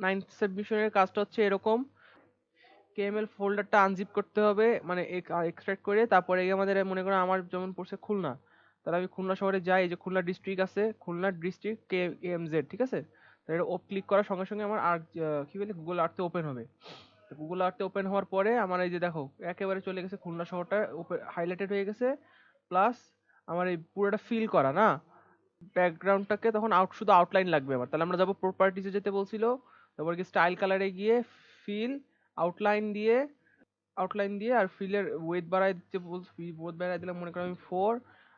Ninth সাবমিশনের কাজটা হচ্ছে এরকম, কেএমএল ফোল্ডারটা আনজিপ করতে হবে, মানে এক্সট্রাক্ট করে, তারপরে আমাদের মনে করো আমার যেমন পড়ছে খুলনা, তাহলে আমি খুলনা শহরে যাই, এই যে খুলনা ডিস্ট্রিক্ট আছে, খুলনা ডিস্ট্রিক্ট কেএমজেড, ঠিক আছে। তো এটা ক্লিক করার সঙ্গে সঙ্গে আমার আর কি বলে গুগল আর্থে ওপেন হবে। গুগল আর্থে ওপেন হওয়ার পরে আমার এই যে দেখো একেবারে চলে গেছে, খুলনা শহরটা হাইলাইটেড হয়ে গেছে, প্লাস আমার এই পুরোটা ফিল করা না, ব্যাকগ্রাউন্ডটাকে তখন শুধু আউটলাইন লাগবে আমার। তাহলে আমরা যাবো প্রপার্টিজে যেতে বলছিল, তারপর কি স্টাইল কালারে গিয়ে ফিল, আউটলাইন দিয়ে, আর ফিলের ওয়েট বাড়াই দিতে বলছি, ওয়েট বাড়াই দিলাম মনে করো আমি 4,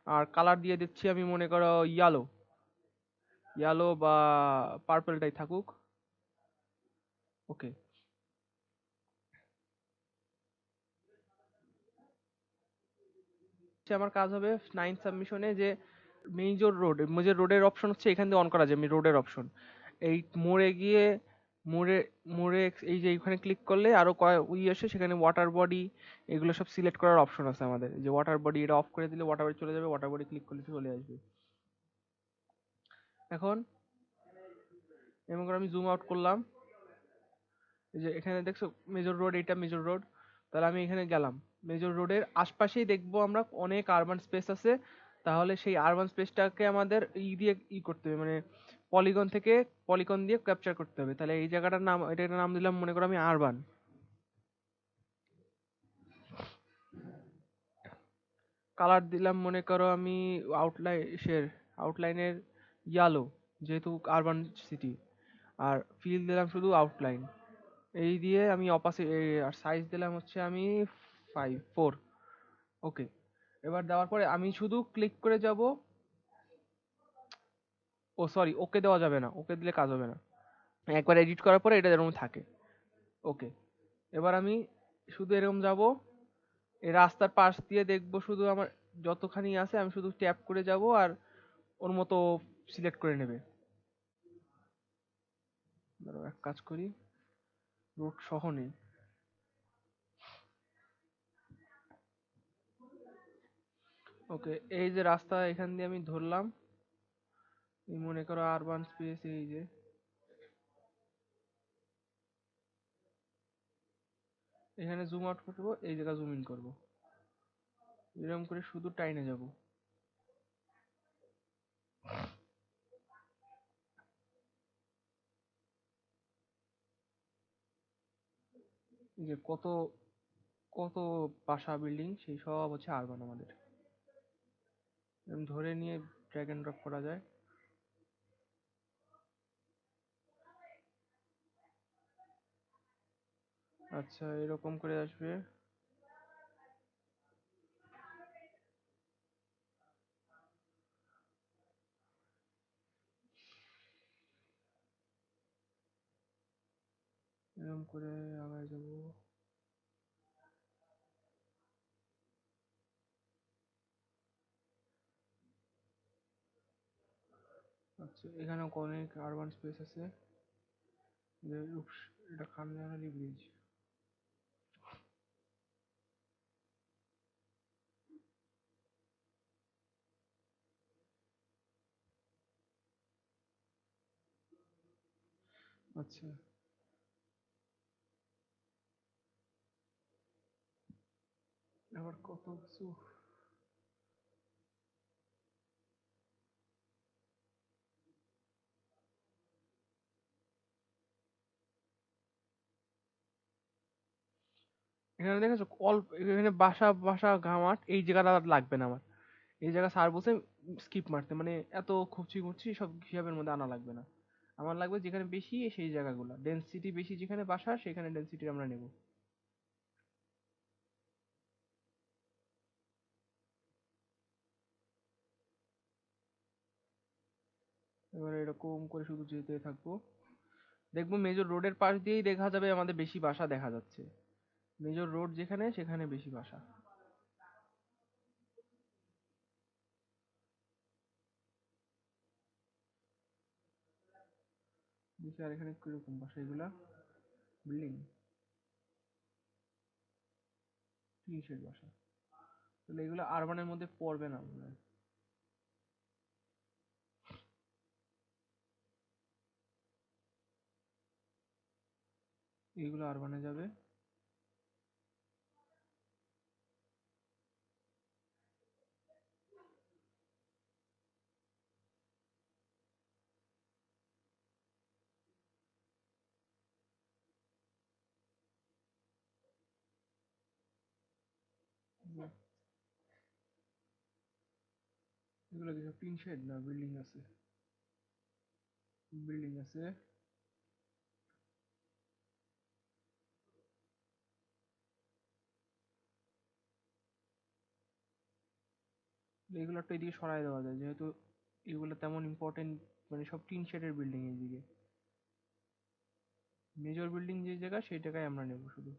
আর কালার দিয়ে দিচ্ছি আমি মনে করো ইয়ালো, বা পার্পলটাই থাকুক। ওকে, আমার কাজ হবে 9 সাবমিশনে যে মেজর রোডের অপশন হচ্ছে এখান দিয়ে অন করা যায়, রোডের অপশন এই মোড়ে গিয়ে, মোড়ে মোড়ে এই যে এখানে ক্লিক করলে আরো আসে, সেখানে ওয়াটার বডি এগুলো সব সিলেক্ট করার অপশন আছে আমাদের। যে ওয়াটার বডি এটা অফ করে দিলে ওয়াটার বডি চলে যাবে, ওয়াটার বডি ক্লিক করলে চলে আসবে। এখন এমন করে আমি জুম আউট করলাম, এই যে এখানে দেখছো মেজর রোড, এটা মেজর রোড। তাহলে আমি এখানে গেলাম, মেজর রোডের আশপাশেই দেখবো আমরা অনেক আরবান স্পেস আছে। তাহলে সেই আরবান স্পেসটাকে আমাদের দিয়ে করতে হবে, মানে পলিগন দিয়ে ক্যাপচার করতে হবে। তাহলে এই জায়গাটার নাম, এটার নাম দিলাম মনে করো আমি আরবান। কালার দিলাম মনে করো আমি আউটলাইনের ইয়ালো, যেহেতু আরবান সিটি। আর ফিল দিলাম শুধু আউটলাইন। এই দিয়ে আমি আর সাইজ দিলাম হচ্ছে আমি 4। ওকে, এবার দেওয়ার পরে আমি শুধু ক্লিক করে যাব। ও সরি, ওকে দেওয়া যাবে না, ওকে দিলে কাজ হবে না, একবার এডিট করার পরে এটা এরকম থাকে। ওকে, এবার আমি শুধু এরকম যাব, এই রাস্তার পাশ দিয়ে দেখবো শুধু আমার যতখানি আছে, আমি শুধু ট্যাপ করে যাব আর ওর মতো সিলেক্ট করে নেবে। ধরো এক কাজ করি, রুট সহ নেই। ওকে, এই যে রাস্তা এখান দিয়ে আমি ধরলাম, এই মনে করো আরবান স্পেস, এই যে এখানে জুম আউট করবো, এই জায়গা জুম ইন করবো, এরকম করে শুধু টাইনে যাব। এই যে কত কত বাসা বিল্ডিং, সেই সব হচ্ছে আরবান আমাদের। এরকম ধরে নিয়ে ড্র্যাগ এন্ড ড্রপ করা যায়। আচ্ছা, এরকম করে আসবে। এরকম করে আগায় যাব। আচ্ছা, এখানে অনেক আরবান স্পেস আছে। এটা খানজাহান ব্রিজ। আচ্ছা, আবার কত কিছু। এখানে দেখেছো অল্প, এখানে বাসা বাসা ঘামাট, এই জায়গাটা আর লাগবে না আমার। এই জায়গা স্যার বলছে স্কিপ মারতে, মানে এত খুঁজছি খুঁজছি সব হিসাবের মধ্যে আনা লাগবে না। আমার লাগবে যেখানে বেশি সেই জায়গাগুলো, ডেনসিটি বেশি যেখানে বাসা সেখানে ডেনসিটি আমরা নেব। এবার এরকম করে শুধু যেতে থাকবো, দেখবো মেজর রোডের পাশ দিয়েই দেখা যাবে আমাদের বেশি বাসা দেখা যাচ্ছে। মেজর রোড যেখানে সেখানে বেশি বাসা। দেখি আর এখানে কিরকম বাসা, এগুলা বিল্ডিং, কিসের বাসা, তাহলে এগুলো আরবানের মধ্যে পড়বে না মনে হয়। এইগুলো আরবানে যাবে। এগুলো কিছু টিন শেড না, বিল্ডিং আছে, বিল্ডিং আছে। এগুলো একটা এদিকে সরাই দেওয়া যায়, যেহেতু এগুলো তেমন ইম্পর্টেন্ট, মানে সব টিন শেডের বিল্ডিং এইদিকে। মেজর বিল্ডিং যে জায়গা সেই জায়গায় আমরা নেব শুধু।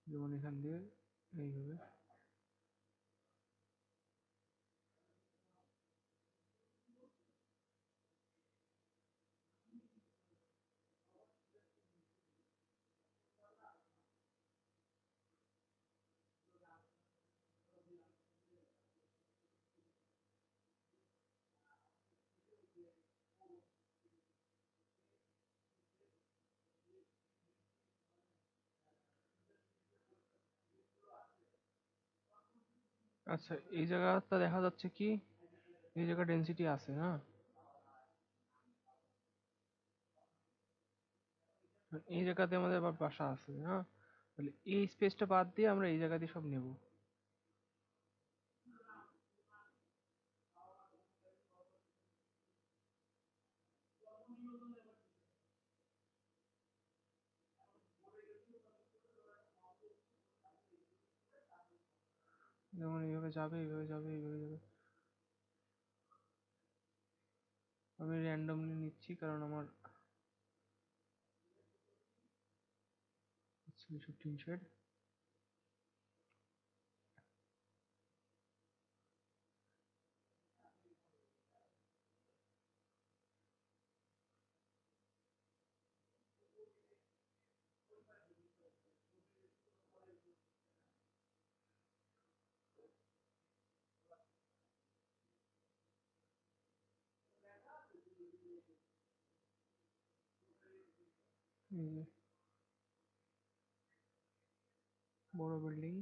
যেমন এখান দিয়ে এইভাবে। আচ্ছা, এই জায়গাটা দেখা যাচ্ছে কি, এই জায়গা ডেনসিটি আছে না, এই জায়গাতে আমাদের আবার বাসা আছে না, তাহলে এই স্পেসটা বাদ দিয়ে আমরা এই জায়গা দিয়ে সব নেব। যেমন এইভাবে যাবে, এইভাবে যাবে, এইভাবে যাবে। আমি র্যান্ডমলি নিচ্ছি কারণ আমার এইসব টিন শেড। এই যে বড় বিল্ডিং।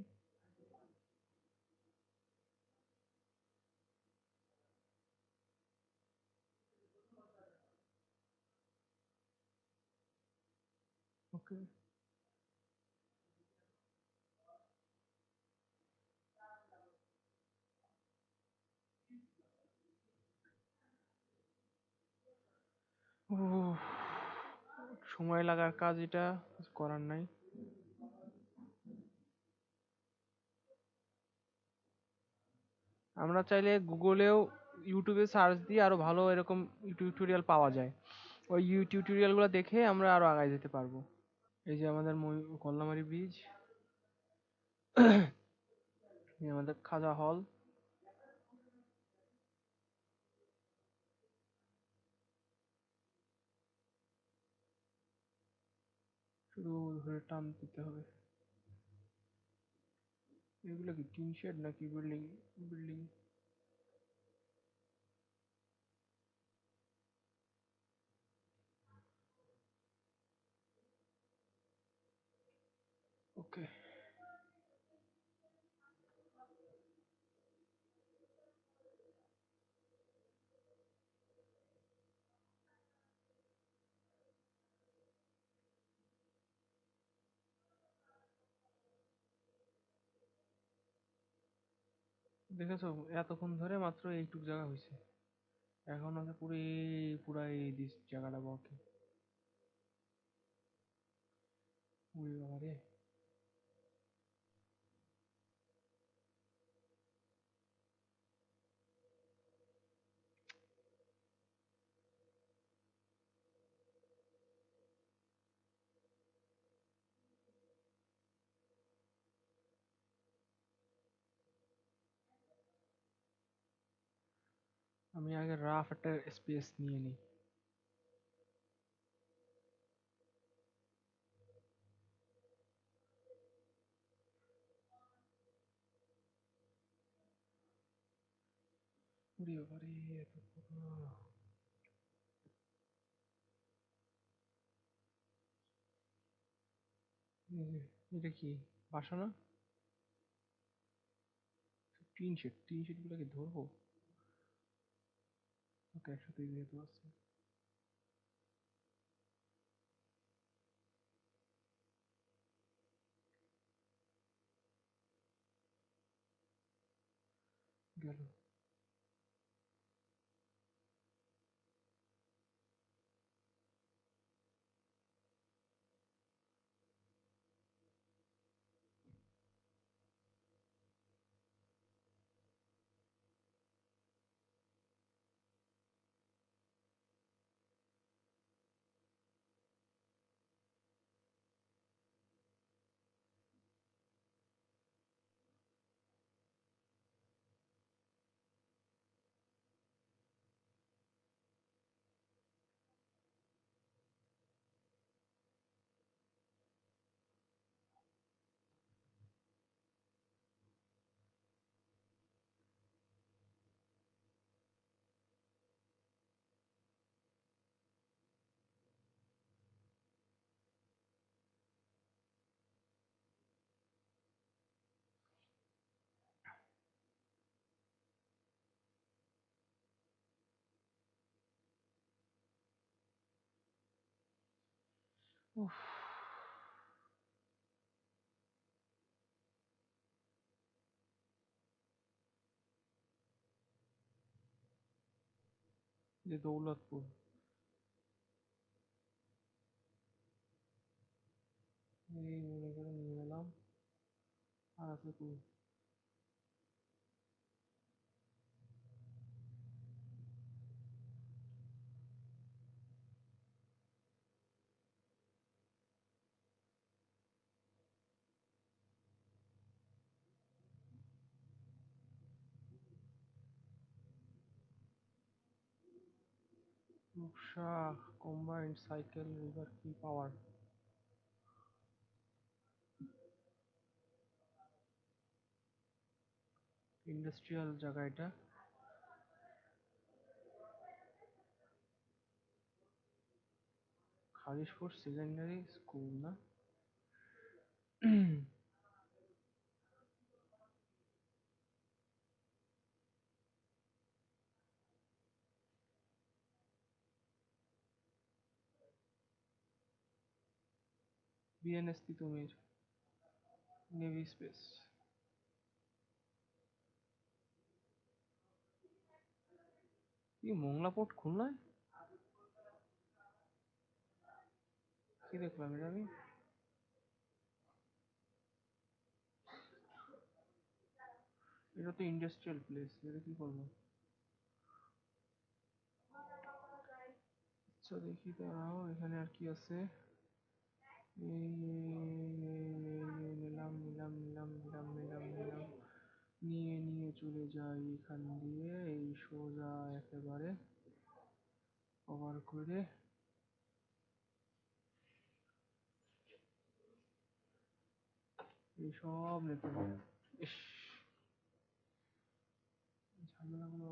ওকে। সময় লাগার কাজ এটা, কিছু করার নাই। আমরা চাইলে গুগলেও, ইউটিউবে সার্চ দিয়ে আরো ভালো এরকম টিউটোরিয়াল পাওয়া যায়, ওই টিউটোরিয়াল গুলো দেখে আমরা আরো আগায় যেতে পারবো। এই যে আমাদের কল্লামারি ব্রিজ, এই আমাদের খাজা হল, শুধু ধরে টান দিতে হবে। এগুলো কি টিন শেড নাকি বিল্ডিং? বিল্ডিং। ওকে। দেখেছো, এতক্ষণ ধরে মাত্র এইটুক জায়গা হয়েছে, এখন আছে পুরো পুরা এই জায়গাটা বাকি। ওরে বাবা রে। আমি আগে রাফ একটা স্পেস নিয়ে নিই। ওরে বাবা রে, এত বড়। এটা কি বাসা না? টিন শেড গুলোকে ধরবো? ওকে, একসাথে যেহেতু আছে। গেল। উফ, যে দৌলতপুর। এই মনে করে নিয়ে গেলাম। আর আছে কই? রূপসা কম্বাইন্ড সাইকেল রিভার কি পাওয়ার। ইন্ডাস্ট্রিয়াল জায়গা এটা। খালিশপুর সেকেন্ডারি স্কুল না? BNS Titumir, navy space. কি মোংলা পোর্ট খুলনায়? কি দেখলাম এটা আমি? এটা তো ইন্ডাস্ট্রিয়াল প্লেস, এটা কি করবো? আচ্ছা দেখি দাঁড়াও, এখানে আর কি আছে। নিলাম নিলাম নিলাম নিলাম নিলাম নিলাম, নিয়ে নিয়ে চলে যাই এখান দিয়ে এই সোজা একেবারে কভার করে। এই সব নিতে হবে। ইস, ঝামেলাগুলো।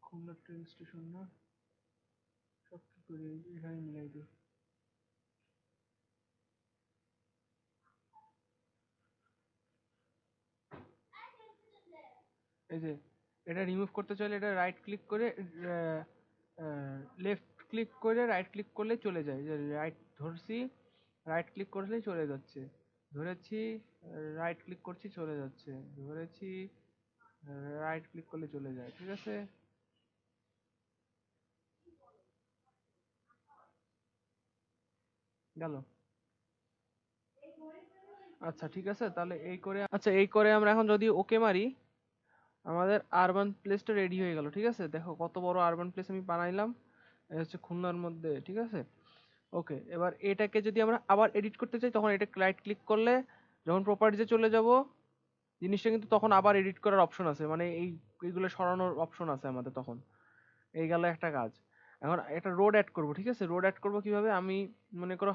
খুলনা ট্রেন স্টেশন না? সব কি করে এখানে মিলাই দিই। এই যে এটা রিমুভ করতে চাইলে এটা রাইট ক্লিক করে, লেফট ক্লিক করে রাইট ক্লিক করলে চলে যায়। যে রাইট ধরছি, রাইট ক্লিক করলেই চলে যাচ্ছে। ধরেছি, রাইট ক্লিক করছি চলে যাচ্ছে। ধরেছি, রাইট ক্লিক করলে চলে যায়। ঠিক আছে, গেল। আচ্ছা ঠিক আছে, তাহলে এই করে, আচ্ছা এই করে আমরা এখন যদি ওকে মারি, আমাদের আরবান প্লেসটা রেডি হয়ে গেল। ঠিক আছে, দেখো কত বড় আরবান প্লেস আমি বানাইলাম। এটা হচ্ছে খুলনার মধ্যে। ঠিক আছে, ওকে। এবার এটাকে যদি আমরা আবার এডিট করতে চাই, তখন এটা রাইট ক্লিক করলে যখন প্রপার্টিজে চলে যাব, জিনিসটা কিন্তু তখন আবার এডিট করার অপশন আছে, মানে এইগুলো সরানোর অপশন আছে আমাদের তখন। এই গেল একটা কাজ। এখন একটা রোড অ্যাড করব। ঠিক আছে, রোড অ্যাড করব কিভাবে? আমি মনে করো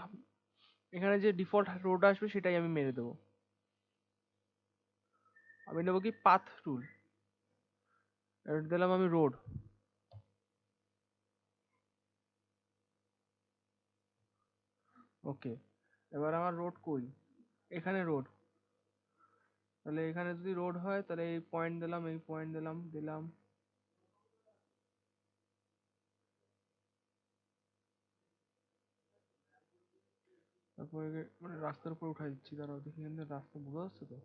এখানে যে ডিফল্ট রোড আসবে সেটাই আমি মেরে দেবো। আমি নেবো কি পাথ টুল, এটা দিলাম আমি রোড। ওকে, এবার আমার রোড কই, এখানে রোড। তাহলে এখানে যদি রোড হয় তাহলে এই পয়েন্ট দিলাম, এই পয়েন্ট দিলাম, দিলাম। তারপরে মানে রাস্তার উপর উঠাই দিচ্ছি, দাঁড়াও দেখি কিন্তু রাস্তা বোঝা যাচ্ছে তো,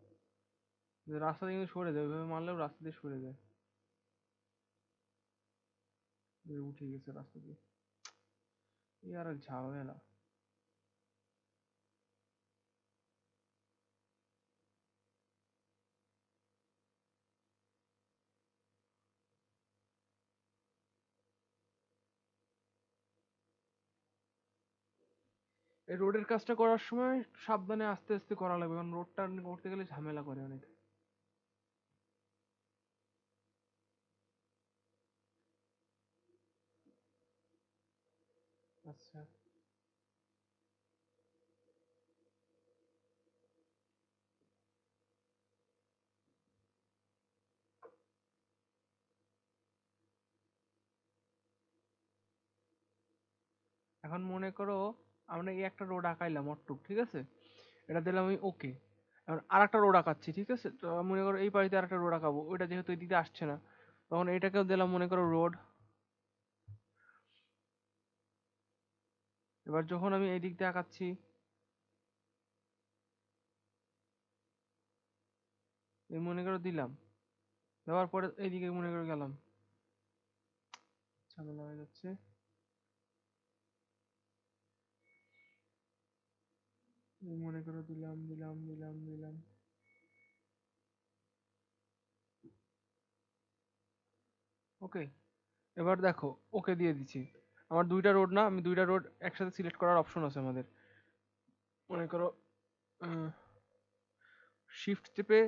যে রাস্তা দিয়ে কিন্তু সরে যায়, ওইভাবে মারলেও রাস্তা দিয়ে সরে যায়। উঠে গেছে রাস্তা দিয়ে, এই আর এক ঝামেলা। এই রোডের কাজটা করার সময় সাবধানে আস্তে আস্তে করা লাগবে, কারণ রোডটা করতে গেলে ঝামেলা করে অনেক। আচ্ছা, এখন মনে করো আমরা এই একটা রোড আঁকাইলাম অট্টুক, ঠিক আছে, এটা দিলাম আমি ওকে। এখন আর একটা রোড আঁকাচ্ছি, ঠিক আছে, তো মনে করো এই পাশে আর একটা রোড আঁকাবো, ওইটা যেহেতু এদিকে আসছে না, তখন এইটাকেও দিলাম মনে করো রোড। এবার যখন আমি এই দিক দিয়ে আঁকাচ্ছি, এই মনে করো দিলাম, দেওয়ার পরে এইদিকে মনে করো গেলাম, ঝামেলা হয়ে যাচ্ছে। এই মনে করো দিলাম দিলাম দিলাম দিলাম। ওকে, এবার দেখো, ওকে দিয়ে দিচ্ছি। আমার দুইটা রোড না, আমি দুইটা রোড একসাথে সিলেক্ট করার অপশন আছে আমাদের। মনে করো শিফট চেপে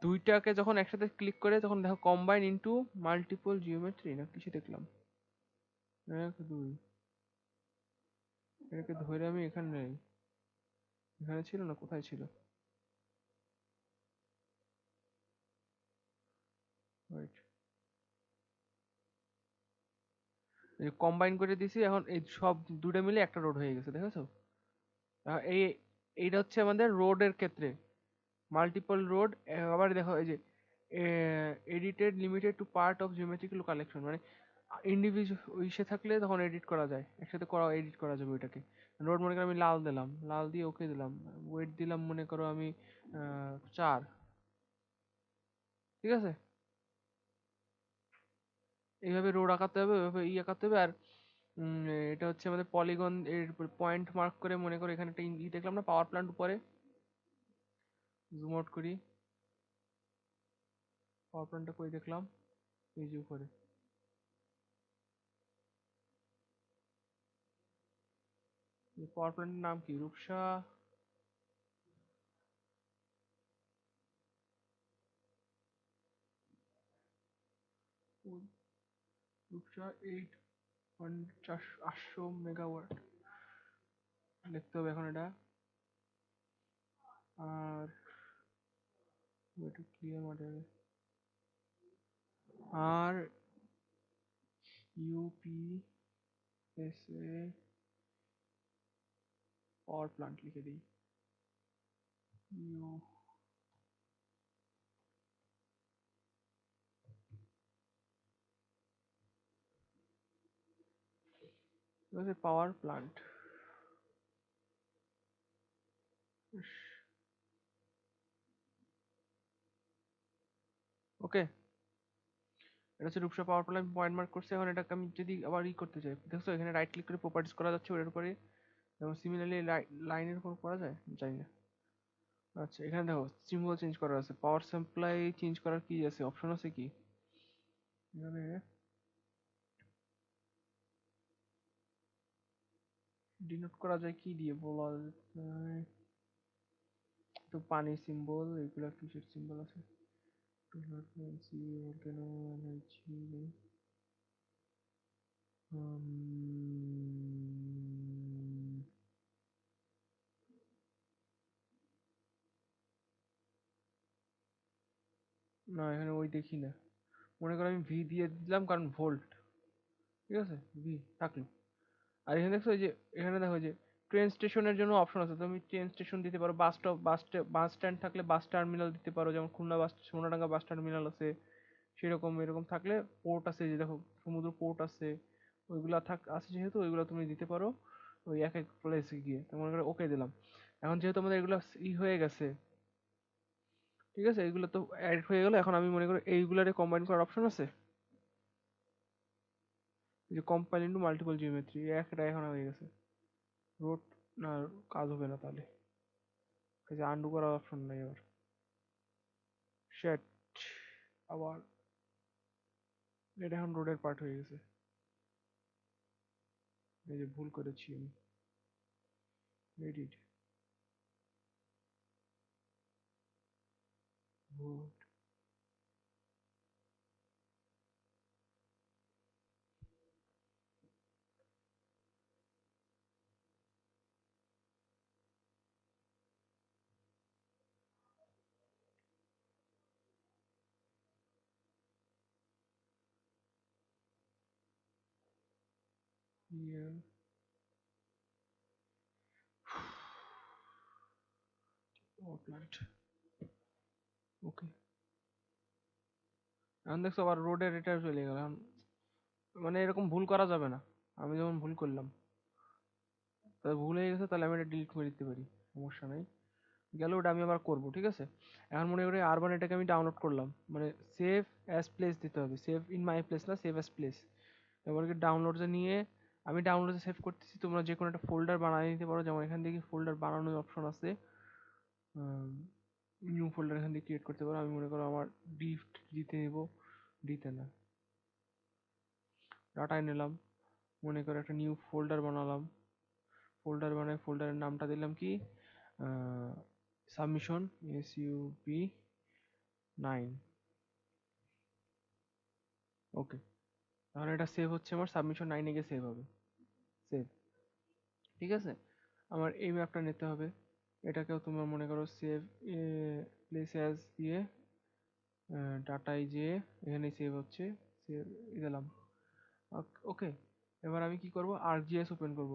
দুইটাকে যখন একসাথে ক্লিক করে তখন দেখো কম্বাইন ইনটু মাল্টিপল জিওমেট্রি না কিছু দেখলাম, এক দুই, এটাকে ধরে আমি এখানে নেই, এখানে ছিল না, কোথায় ছিল, ওয়েট, কম্বাইন করে দিছি, এখন এই সব দুটো মিলে একটা রোড হয়ে গেছে, দেখেছো? এই এইটা হচ্ছে আমাদের রোডের ক্ষেত্রে মাল্টিপল রোড। আবার দেখো এই যে edited limited to part of geometrical collection, মানে ইন্ডিভিজুয়াল ইসে থাকলে তখন এডিট করা যায়, একসাথে করা এডিট করা যাবে ওইটাকে। রোড মনে করো আমি লাল দিলাম, লাল দিয়ে ওকে দিলাম, ওয়েট দিলাম মনে করো আমি 4, ঠিক আছে। এইভাবে রোড আঁকাতে হবে, ওইভাবে আঁকাতে হবে। আর এটা হচ্ছে আমাদের পলিগন এর পয়েন্ট মার্ক করে, মনে করো এখানে একটা দেখলাম না পাওয়ার প্ল্যান্ট উপরে, জুম আউট করি, পাওয়ার প্ল্যান্টটা কই দেখলাম, এই যে উপরে। পাওয়ার প্ল্যান্টের নাম কি, রূপসা, রূপসা 800 মেগাওয়াট লিখতে হবে এখন এটা। আর একটু ক্লিয়ার মাঠে, আর ইউপিএসএ পাওয়ার প্ল্যান্ট লিখে দিই, ইউ পাওয়ার প্ল্যান্ট। ওকে, এটা হচ্ছে Rupsa power plant point mark করছে। এখন এটাকে আমি যদি আবার করতে চাই, দেখছো এখানে রাইট ক্লিক করে প্রপার্টিস করা যাচ্ছে ওটার উপরে, যেমন সিমিলারলি লাইনের উপর করা যায়, জানি না। আচ্ছা, এখানে দেখো সিম্বল চেঞ্জ করা আছে, পাওয়ার সাপ্লাই চেঞ্জ করার কি আছে, অপশন আছে কি এখানে, ডিনোট করা যায় কি দিয়ে বলা যায়, তো পানি সিম্বল, এগুলা কিসের সিম্বল আছে, ফ্রিকোয়েন্সি, ভলকানো, এনার্জি, না এখানে ওই দেখি না, মনে করো আমি ভি দিয়ে দিলাম কারণ ভোল্ট, ঠিক আছে, ভি থাকলো। আর এখানে দেখছো এই যে, এখানে দেখো যে ট্রেন স্টেশনের জন্য অপশন আছে, তুমি ট্রেন স্টেশন দিতে পারো, বাস স্টপ, বাস স্ট্যান্ড থাকলে বাস টার্মিনাল দিতে পারো, যেমন খুলনা বাস, সোনাডাঙ্গা বাস টার্মিনাল আছে সেরকম। এরকম থাকলে পোর্ট আছে, যে দেখো সমুদ্র পোর্ট আছে, ওইগুলা আছে যেহেতু ওইগুলা তুমি দিতে পারো ওই এক এক প্লেসে গিয়ে। তো মনে করো ওকে দিলাম। এখন যেহেতু আমাদের এগুলো হয়ে গেছে, ঠিক আছে, এগুলো তো অ্যাড হয়ে গেল। এখন আমি মনে করি এইগুলারে কম্বাইন করার অপশন আছে, যে কম্পাইল ইন্টু মাল্টিপল জিওমেট্রি, একটা এখন হয়ে গেছে। রোড না, কাজ হবে না তাহলে, এই যে আন্ডু করার অপশন নাই আবার, শেট, আবার এটা এখন রোডের পার্ট হয়ে গেছে, এই যে ভুল করেছি আমি, এডিট, ভুল, ইয়ে, আউটলাইট, ওকে। এখন দেখছো আবার রোডের এটা চলে গেল। এখন মানে এরকম ভুল করা যাবে না, আমি যেমন ভুল করলাম, তাহলে ভুল হয়ে গেছে, তাহলে আমি এটা ডিলিট করে দিতে পারি, সমস্যা নাই। গেল, ওটা আমি আবার করবো, ঠিক আছে। এখন মনে করি আরবান এটাকে আমি ডাউনলোড করলাম, মানে সেভ অ্যাজ প্লেস দিতে হবে, সেভ ইন মাই প্লেস না, সেভ অ্যাজ প্লেস। এবার কি ডাউনলোডে নিয়ে আমি ডাউনলোডে সেভ করতেছি, তোমরা যে কোনো একটা ফোল্ডার বানিয়ে নিতে পারো, যেমন এখান থেকে ফোল্ডার বানানোর অপশন আছে, নিউ ফোল্ডার এখান থেকে ক্রিয়েট করতে পারো। আমি মনে করো আমার দিতে নেবো, দিতে না, ডাটায় নিলাম, মনে করো একটা নিউ ফোল্ডার বানালাম, ফোল্ডার বানাই, ফোল্ডারের নামটা দিলাম কি, সাবমিশন, SUB9, ওকে। তাহলে এটা সেভ হচ্ছে, আমার সাবমিশন 9 গিয়ে সেভ হবে, সেভ, ঠিক আছে। আমার এই ম্যাপটা নিতে হবে, এটাকেও তোমার মনে করো সেভ প্লেস অ্যাজ দিয়ে ডাটায় যেয়ে এখানে সেভ হচ্ছে, সেভ দিলাম, ওকে। এবার আমি কি করব, ArcGIS ওপেন করব,